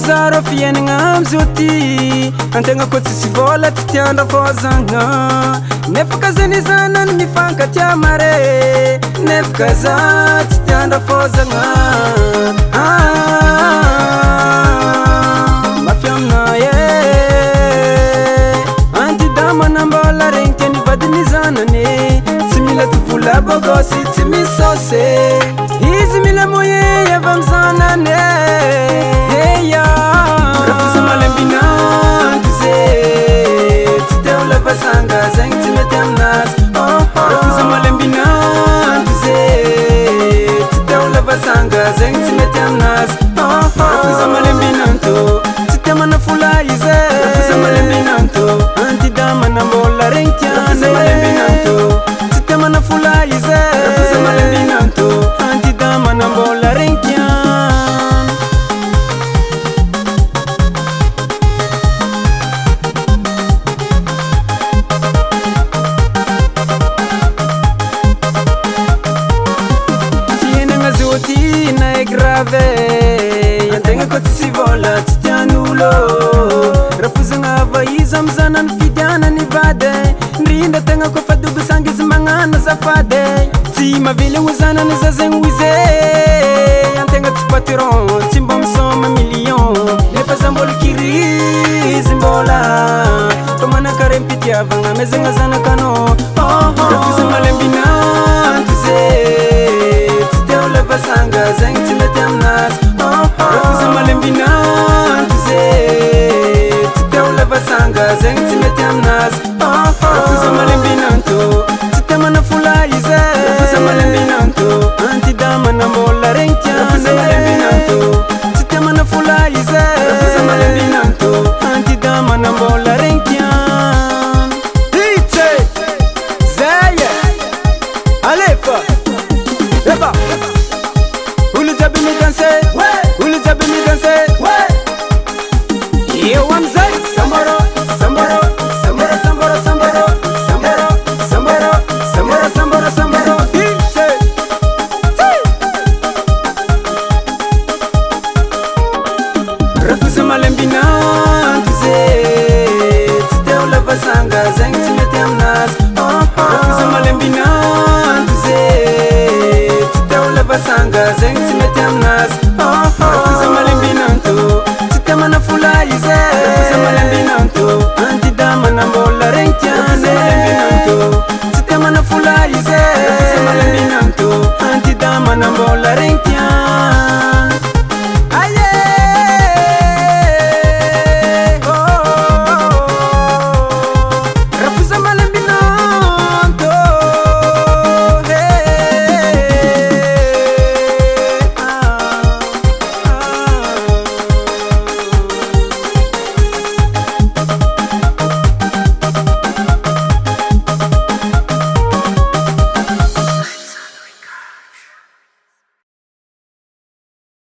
Zaro fiainagna amizoti antegna koa tsisy vola tsy tiandra fôzagna nefaka zany zanany mifankatia mare nefaka za tsy tiandra fôzagna mafy aminay antidamana mbola regny tiany vadiny zanany tsy mila tovola bôgôsy tsy misôsy izy mila moye avy amy zanany Sanga zeng timete amnas Rafuza malembinantu ze Titeu lava sanga zeng timete amnas Rafuza malembinantu Titeu mana fula ize Rafuza malembinantu Antidama na mola rengtian Rafuza malembinantu Titeu mana fula ize Rafuza malembinantu Antidama na mola rengtian Antegna koa tsy vola tsy tian'olo rafozagna va izy amy zanany fidianany vady ndrindra tegna koa fa dobo sangy izy magnano azafady tsy mavily ho zanany za zegny ho izy antegna tsy patron tsy mba misôma million nefa za mbola kirizy mbola fa manakare mpitiavagna mezagna zanakanô rafoza malembinanto ze tsy teo lava sanga zegny tsy mety aminazy Rafuza malembinanto ze Tsy teo lava sanga zegny tsy mety aminazy Rafuza malembinanto Tsy te mana fula ize Rafuza malembinanto Antidama na mbola regny tiany Rafuza malembinanto Tsy te mana fula ize Rafuza malembinanto Antidama na mbola regny tiany Hitse Zeye Alefa Eba Ulu jabi mi danse Ulu jabi mi danse Eu amzai Samboro, samboro, samboro, samboro, samboro Samboro, samboro, samboro, samboro, samboro Hitse Rafuza malembinanto ze Tsy teo lava sanga zegny tsy mety aminazy Rafuza malembinanto ze Tsy teo lava sanga zegny tsy mety aminazy Rafuza malembinanto Tsy te mana fula ize Rafuza malembinanto Antidama na mbola regny tiany Rafuza malembinanto Tsy te mana fula ize Rafuza malembinanto Antidama na mbola regny tiany